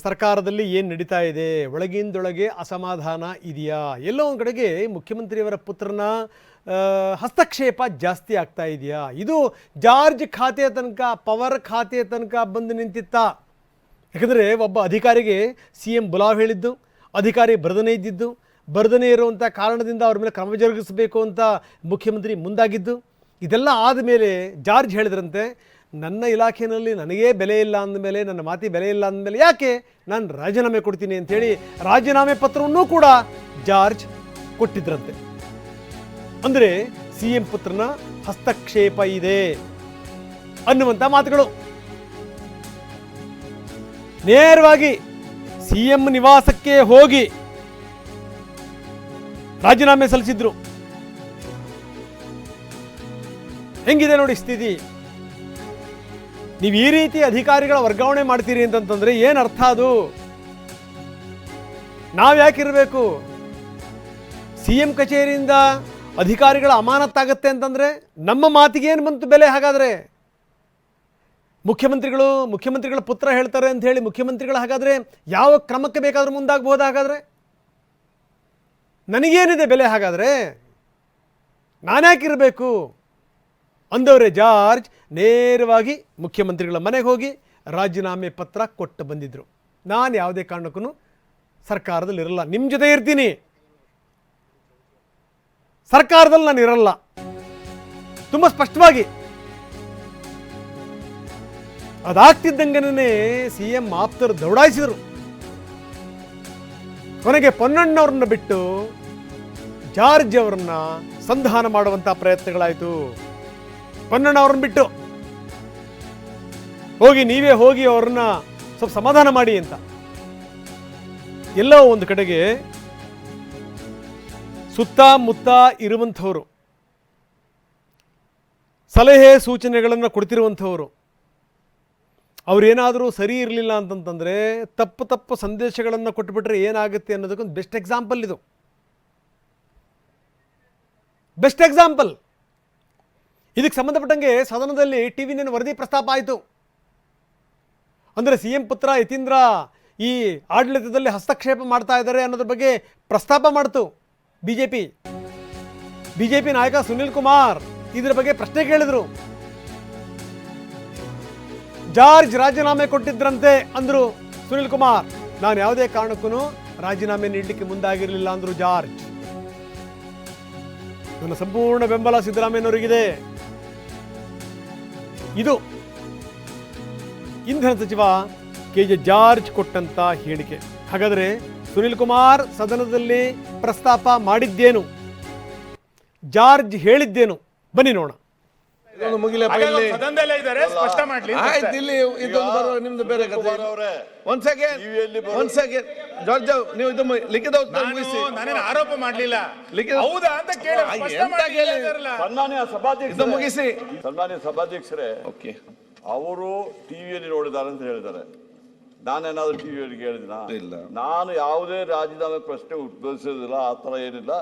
ಸರ್ಕಾರದಲ್ಲಿ ಏನು ನಡೀತಾ ಇದೆ, ಒಳಗಿಂದೊಳಗೆ ಅಸಮಾಧಾನ ಇದೆಯಾ, ಎಲ್ಲೋ ಒಂದು ಕಡೆಗೆ ಮುಖ್ಯಮಂತ್ರಿಯವರ ಪುತ್ರನ ಹಸ್ತಕ್ಷೇಪ ಜಾಸ್ತಿ ಆಗ್ತಾ ಇದೆಯಾ, ಇದು ಜಾರ್ಜ್ ಖಾತೆ ತನಕ, ಪವರ್ ಖಾತೆ ತನಕ ಬಂದು ನಿಂತಿತ್ತ. ಯಾಕಂದರೆ ಒಬ್ಬ ಅಧಿಕಾರಿಗೆ ಸಿ ಎಂ ಬುಲಾವ್ ಹೇಳಿದ್ದು, ಅಧಿಕಾರಿ ಬರದನೇ ಇದ್ದಿದ್ದು, ಬರದನೇ ಇರುವಂಥ ಕಾರಣದಿಂದ ಅವ್ರ ಮೇಲೆ ಕ್ರಮ ಜರುಗಿಸಬೇಕು ಅಂತ ಮುಖ್ಯಮಂತ್ರಿ ಮುಂದಾಗಿದ್ದು, ಇದೆಲ್ಲ ಆದಮೇಲೆ ಜಾರ್ಜ್ ಹೇಳಿದ್ರಂತೆ, ನನ್ನ ಇಲಾಖೆಯಲ್ಲಿ ನನಗೇ ಬೆಲೆ ಇಲ್ಲ ಅಂದಮೇಲೆ, ನನ್ನ ಮಾತಿ ಬೆಲೆ ಇಲ್ಲ ಅಂದಮೇಲೆ ಯಾಕೆ ನಾನು ರಾಜೀನಾಮೆ ಕೊಡ್ತೀನಿ ಅಂಥೇಳಿ ರಾಜೀನಾಮೆ ಪತ್ರವನ್ನೂ ಕೂಡ ಜಾರ್ಜ್ ಕೊಟ್ಟಿದ್ರಂತೆ. ಅಂದರೆ ಸಿ ಎಂ ಪುತ್ರನ ಹಸ್ತಕ್ಷೇಪ ಇದೆ ಅನ್ನುವಂಥ ಮಾತುಗಳು. ನೇರವಾಗಿ ಸಿ ಎಂ ನಿವಾಸಕ್ಕೆ ಹೋಗಿ ರಾಜೀನಾಮೆ ಸಲ್ಲಿಸಿದ್ರು. ಹೆಂಗಿದೆ ನೋಡಿ ಸ್ಥಿತಿ. ನೀವು ಈ ರೀತಿ ಅಧಿಕಾರಿಗಳ ವರ್ಗಾವಣೆ ಮಾಡ್ತೀರಿ ಅಂತಂತಂದ್ರೆ ಏನು ಅರ್ಥ? ಅದು ನಾವು ಯಾಕಿರಬೇಕು? ಸಿ ಎಂ ಕಚೇರಿಯಿಂದ ಅಧಿಕಾರಿಗಳ ಅಮಾನತ್ತಾಗತ್ತೆ ಅಂತಂದ್ರೆ ನಮ್ಮ ಮಾತಿಗೆ ಏನು ಬಂತು ಬೆಲೆ? ಹಾಗಾದರೆ ಮುಖ್ಯಮಂತ್ರಿಗಳ ಪುತ್ರ ಹೇಳ್ತಾರೆ ಅಂತ ಹೇಳಿ ಮುಖ್ಯಮಂತ್ರಿಗಳು ಹಾಗಾದರೆ ಯಾವ ಕ್ರಮಕ್ಕೆ ಬೇಕಾದ್ರೂ ಮುಂದಾಗಬಹುದು? ಹಾಗಾದರೆ ನನಗೇನಿದೆ ಬೆಲೆ? ಹಾಗಾದರೆ ನಾನ್ಯಾಕಿರಬೇಕು ಅಂದವರೇ ಜಾರ್ಜ್ ನೇರವಾಗಿ ಮುಖ್ಯಮಂತ್ರಿಗಳ ಮನೆಗೆ ಹೋಗಿ ರಾಜೀನಾಮೆ ಪತ್ರ ಕೊಟ್ಟು ಬಂದಿದ್ದರು. ನಾನು ಯಾವುದೇ ಕಾರಣಕ್ಕೂ ಸರ್ಕಾರದಲ್ಲಿ ಇರಲ್ಲ, ನಿಮ್ಮ ಜೊತೆ ಇರ್ತೀನಿ, ಸರ್ಕಾರದಲ್ಲಿ ನಾನು ಇರಲ್ಲ. ತುಂಬ ಸ್ಪಷ್ಟವಾಗಿ ಅದಾಗ್ತಿದ್ದಂಗೆನೇ ಸಿ ಎಂ ಆಪ್ತರು ದೌಡಾಯಿಸಿದರು. ಕೊನೆಗೆ ಪೊನ್ನಣ್ಣವ್ರನ್ನ ಬಿಟ್ಟು ಜಾರ್ಜ್ ಅವರನ್ನ ಸಂಧಾನ ಮಾಡುವಂಥ ಪ್ರಯತ್ನಗಳಾಯಿತು. ಪೊನ್ನಣ್ಣ ಅವ್ರನ್ನ ಬಿಟ್ಟು ನೀವೇ ಹೋಗಿ ಅವ್ರನ್ನ ಸ್ವಲ್ಪ ಸಮಾಧಾನ ಮಾಡಿ ಅಂತ. ಎಲ್ಲೋ ಒಂದು ಕಡೆಗೆ ಸುತ್ತಮುತ್ತ ಇರುವಂಥವರು, ಸಲಹೆ ಸೂಚನೆಗಳನ್ನು ಕೊಡ್ತಿರುವಂಥವರು, ಅವರೇನಾದರೂ ಸರಿ ಇರಲಿಲ್ಲ ಅಂತಂತಂದರೆ ತಪ್ಪು ಸಂದೇಶಗಳನ್ನು ಕೊಟ್ಟುಬಿಟ್ರೆ ಏನಾಗುತ್ತೆ ಅನ್ನೋದಕ್ಕೊಂದು ಬೆಸ್ಟ್ ಎಕ್ಸಾಂಪಲ್ ಇದು. Best example. ಇದಕ್ಕೆ ಸಂಬಂಧಪಟ್ಟಂಗೆ ಸದನದಲ್ಲಿ ಟಿವಿ9 ವರದಿ ಪ್ರಸ್ತಾಪ ಆಯಿತು. ಅಂದರೆ ಸಿ ಎಂ ಪುತ್ರ ಯತೀಂದ್ರ ಈ ಆಡಳಿತದಲ್ಲಿ ಹಸ್ತಕ್ಷೇಪ ಮಾಡ್ತಾ ಇದ್ದಾರೆ ಅನ್ನೋದ್ರ ಬಗ್ಗೆ ಪ್ರಸ್ತಾಪ ಮಾಡ್ತು ಬಿಜೆಪಿ ನಾಯಕ ಸುನಿಲ್ ಕುಮಾರ್. ಇದರ ಬಗ್ಗೆ ಪ್ರಶ್ನೆ ಕೇಳಿದ್ರು. ಜಾರ್ಜ್ ರಾಜೀನಾಮೆ ಕೊಟ್ಟಿದ್ರಂತೆ ಅಂದ್ರು ಸುನಿಲ್ ಕುಮಾರ್. ನಾನು ಯಾವುದೇ ಕಾರಣಕ್ಕೂ ರಾಜೀನಾಮೆ ನೀಡಲಿಕ್ಕೆ ಮುಂದಾಗಿರಲಿಲ್ಲ ಅಂದ್ರು ಜಾರ್ಜ್. ನನ್ನ ಸಂಪೂರ್ಣ ಬೆಂಬಲ ಸಿದ್ದರಾಮಯ್ಯನವರಿಗಿದೆ. ಇದು ಇಂಧನ ಸಚಿವ ಕೆ.ಜೆ. ಜಾರ್ಜ್ ಕೊಟ್ಟಂತ ಹೇಳಿಕೆ. ಹಾಗಾದರೆ ಸುನಿಲ್ ಕುಮಾರ್ ಸದನದಲ್ಲಿ ಪ್ರಸ್ತಾಪ ಮಾಡಿದ್ದೇನು, ಜಾರ್ಜ್ ಹೇಳಿದ್ದೇನು, ಬನ್ನಿ ನೋಡೋಣ. ಆರೋಪ ಮಾಡಲಿಲ್ಲ ಹೌದಾ ಅಂತ ಮುಗಿಸಿ. ಸನ್ಮಾನ್ಯ ಸಭಾಧ್ಯಕ್ಷರೇ, ಅವರು ಟಿವಿಯಲ್ಲಿ ನೋಡಿದ್ದಾರೆ ಅಂತ ಹೇಳಿದ್ದಾರೆ. ನಾನೇನಾದ್ರೂ ಟಿವಿಯಲ್ಲಿ ಕೇಳಿದಿನ? ಇಲ್ಲ. ನಾನು ಯಾವುದೇ ರಾಜೀನಾಮೆ ಪ್ರಶ್ನೆ ಉದ್ಭವಿಸೋದಿಲ್ಲ, ಆ ಥರ ಏನಿಲ್ಲ.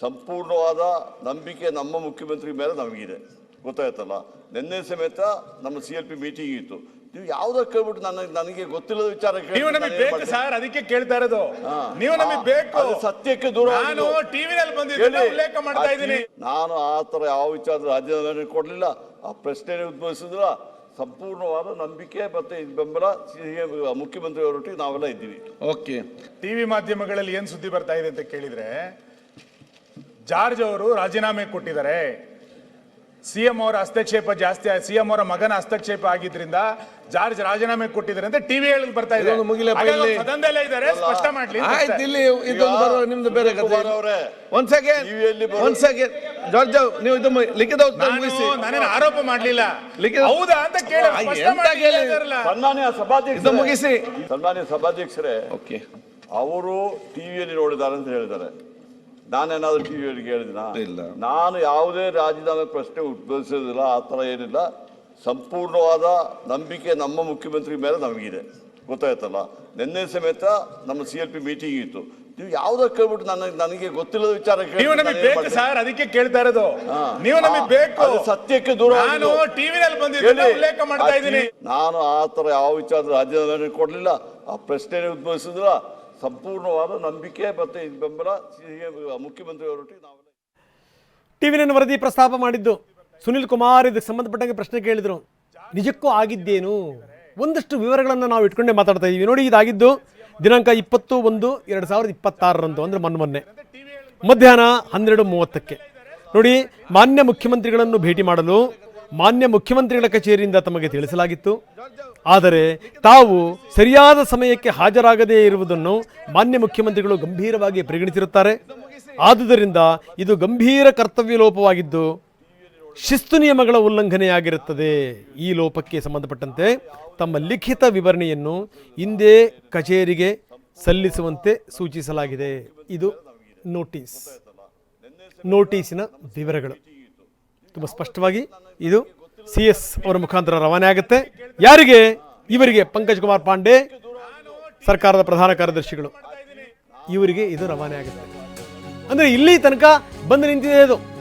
ಸಂಪೂರ್ಣವಾದ ನಂಬಿಕೆ ನಮ್ಮ ಮುಖ್ಯಮಂತ್ರಿ ಮೇಲೆ ನಮಗಿದೆ, ಗೊತ್ತಾಯ್ತಲ್ಲ. ನಿನ್ನೆ ಸಮೇತ ನಮ್ಮ CLP ಮೀಟಿಂಗ್ ಇತ್ತು. ನೀವು ಯಾವ್ದೋ ಕೇಳ್ಬಿಟ್ಟು ನನಗೆ ಗೊತ್ತಿಲ್ಲದ ವಿಚಾರ ಸರ್, ಅದಕ್ಕೆ ಕೇಳ್ತಾ ಇರೋದು. ನೀವು ನಮಗೆ ಬೇಕು, ಸತ್ಯಕ್ಕೆ ದೂರ. ಉಲ್ಲೇಖ ಮಾಡ್ತಾ ಇದ್ದೀನಿ. ನಾನು ಆ ಥರ ಯಾವ ವಿಚಾರದ ರಾಜೀನಾಮೆ ಕೊಡಲಿಲ್ಲ, ಆ ಪ್ರಶ್ನೆ ಉದ್ಭವಿಸಿದ್ರ. ಸಂಪೂರ್ಣವಾದ ನಂಬಿಕೆ ಮತ್ತೆ ಬೆಂಬಲ ಮುಖ್ಯಮಂತ್ರಿ ಅವರೊಟ್ಟಿಗೆ ನಾವೆಲ್ಲ ಇದ್ದೀವಿ. ಓಕೆ. ಟಿವಿ ಮಾಧ್ಯಮಗಳಲ್ಲಿ ಏನ್ ಸುದ್ದಿ ಬರ್ತಾ ಇದೆ ಅಂತ ಕೇಳಿದ್ರೆ, ಜಾರ್ಜ್ ಅವರು ರಾಜೀನಾಮೆ ಕೊಟ್ಟಿದ್ದಾರೆ, ಸಿಎಂ ಅವರ ಹಸ್ತಕ್ಷೇಪ ಜಾಸ್ತಿ, ಸಿಎಂ ಅವರ ಮಗನ ಹಸ್ತಕ್ಷೇಪ ಆಗಿದ್ರಿಂದ ಜಾರ್ಜ್ ರಾಜೀನಾಮೆ ಕೊಟ್ಟಿದ್ದಾರೆ ಅಂತ ಟಿವಿ ಹೇಳಿ ಬರ್ತಾ ಇದೆ. ಸದನದಲ್ಲೇ ಇದ್ದಾರೆ, ಸ್ಪಷ್ಟ ಮಾಡ್ಲಿ. ನಿಮ್ದು ಬೇರೆ ನಾನೇನು ಆರೋಪ ಮಾಡಲಿಲ್ಲ ಹೌದಾ ಅಂತ ಸನ್ಮಾನ್ಯ ಸಭಾಧ್ಯಕ್ಷ ಮುಗಿಸಿ. ಸನ್ಮಾನ್ಯ ಸಭಾಧ್ಯಕ್ಷರೇ, ಅವರು ಟಿವಿಯಲ್ಲಿ ನೋಡಿದ್ದಾರೆ ಅಂತ ಹೇಳಿದ್ದಾರೆ. ನಾನೇನಾದ್ರೂ ಟಿವಿಯಲ್ಲಿ ಕೇಳಿದಿನ? ಇಲ್ಲ. ನಾನು ಯಾವುದೇ ರಾಜೀನಾಮೆ ಪ್ರಶ್ನೆ ಉದ್ಭವಿಸೋದಿಲ್ಲ, ಆ ಥರ ಏನಿಲ್ಲ. ಸಂಪೂರ್ಣವಾದ ನಂಬಿಕೆ ನಮ್ಮ ಮುಖ್ಯಮಂತ್ರಿ ಮೇಲೆ ನಮಗಿದೆ, ಗೊತ್ತಾಯ್ತಲ್ಲ. ನಿನ್ನೆ ಸಮೇತ ನಮ್ಮ CLP ಮೀಟಿಂಗ್ ಇತ್ತು. ನೀವು ಯಾವ್ದೋ ಕೇಳ್ಬಿಟ್ಟು ನನಗೆ ಗೊತ್ತಿಲ್ಲದ ವಿಚಾರ ನೀವು ನಮಗೆ ಬೇಕು ಸರ್, ಅದಕ್ಕೆ ಕೇಳ್ತಾ ಇರೋದು. ನೀವು ನಮಗೆ ಬೇಕು. ಅದು ಸತ್ಯಕ್ಕೆ ದೂರ. ನಾನು ಟಿವಿನಲ್ಲಿ ಬಂದಿದ್ದೀನಿ, ಉಲ್ಲೇಖ ಮಾಡ್ತಾ ಇದ್ದೀನಿ. ನಾನು ಆ ತರ ಯಾವ ವಿಚಾರದ ರಾಜೀನಾಮೆ ಕೊಡ್ಲಿಲ್ಲ, ಆ ಪ್ರಶ್ನೆ ಉದ್ಭವಿಸಿದ್ರ. ಸಂಪೂರ್ಣವಾದ ನಂಬಿಕೆ ಮತ್ತೆ ಬೆಂಬಲ ಮುಖ್ಯಮಂತ್ರಿ ಅವರೊಟ್ಟಿಗೆ ನಾವು. ಟಿವಿ9 ವರದಿ ಪ್ರಸ್ತಾಪ ಮಾಡಿದ್ದು ಸುನಿಲ್ ಕುಮಾರ್ ಇದಕ್ಕೆ ಸಂಬಂಧಪಟ್ಟಂಗೆ ಪ್ರಶ್ನೆ ಕೇಳಿದ್ರು. ನಿಜಕ್ಕೂ ಆಗಿದ್ದೇನು? ಒಂದಷ್ಟು ವಿವರಗಳನ್ನು ನಾವು ಇಟ್ಕೊಂಡೇ ಮಾತಾಡ್ತಾ ಇದ್ದೀವಿ. ನೋಡಿ, ಇದಾಗಿದ್ದು ದಿನಾಂಕ 20/1/2026 ಅಂದರೆ ಮೊನ್ನೆ ಮಧ್ಯಾಹ್ನ 12:30. ನೋಡಿ, ಮಾನ್ಯ ಮುಖ್ಯಮಂತ್ರಿಗಳನ್ನು ಭೇಟಿ ಮಾಡಲು ಮಾನ್ಯ ಮುಖ್ಯಮಂತ್ರಿಗಳ ಕಚೇರಿಯಿಂದ ತಮಗೆ ತಿಳಿಸಲಾಗಿತ್ತು. ಆದರೆ ತಾವು ಸರಿಯಾದ ಸಮಯಕ್ಕೆ ಹಾಜರಾಗದೇ ಇರುವುದನ್ನು ಮಾನ್ಯ ಮುಖ್ಯಮಂತ್ರಿಗಳು ಗಂಭೀರವಾಗಿ ಪರಿಗಣಿಸಿರುತ್ತಾರೆ. ಆದುದರಿಂದ ಇದು ಗಂಭೀರ ಕರ್ತವ್ಯ ಲೋಪವಾಗಿದ್ದು ಶಿಸ್ತು ನಿಯಮಗಳ ಉಲ್ಲಂಘನೆಯಾಗಿರುತ್ತದೆ. ಈ ಲೋಪಕ್ಕೆ ಸಂಬಂಧಪಟ್ಟಂತೆ ತಮ್ಮ ಲಿಖಿತ ವಿವರಣೆಯನ್ನು ಹಿಂದೆ ಕಚೇರಿಗೆ ಸಲ್ಲಿಸುವಂತೆ ಸೂಚಿಸಲಾಗಿದೆ. ಇದು ನೋಟಿಸಿನ ವಿವರಗಳು. ತುಂಬ ಸ್ಪಷ್ಟವಾಗಿ ಇದು CS ಅವರ ಮುಖಾಂತರ ರವಾನೆ ಆಗುತ್ತೆ. ಯಾರಿಗೆ? ಇವರಿಗೆ, ಪಂಕಜ್ ಕುಮಾರ್ ಪಾಂಡೆ, ಸರ್ಕಾರದ ಪ್ರಧಾನ ಕಾರ್ಯದರ್ಶಿಗಳು, ಇವರಿಗೆ ಇದು ರವಾನೆ ಆಗುತ್ತೆ. ಅಂದರೆ ಇಲ್ಲಿ ತನಕ ಬಂದು ನಿಂತಿದೆ ಇದು.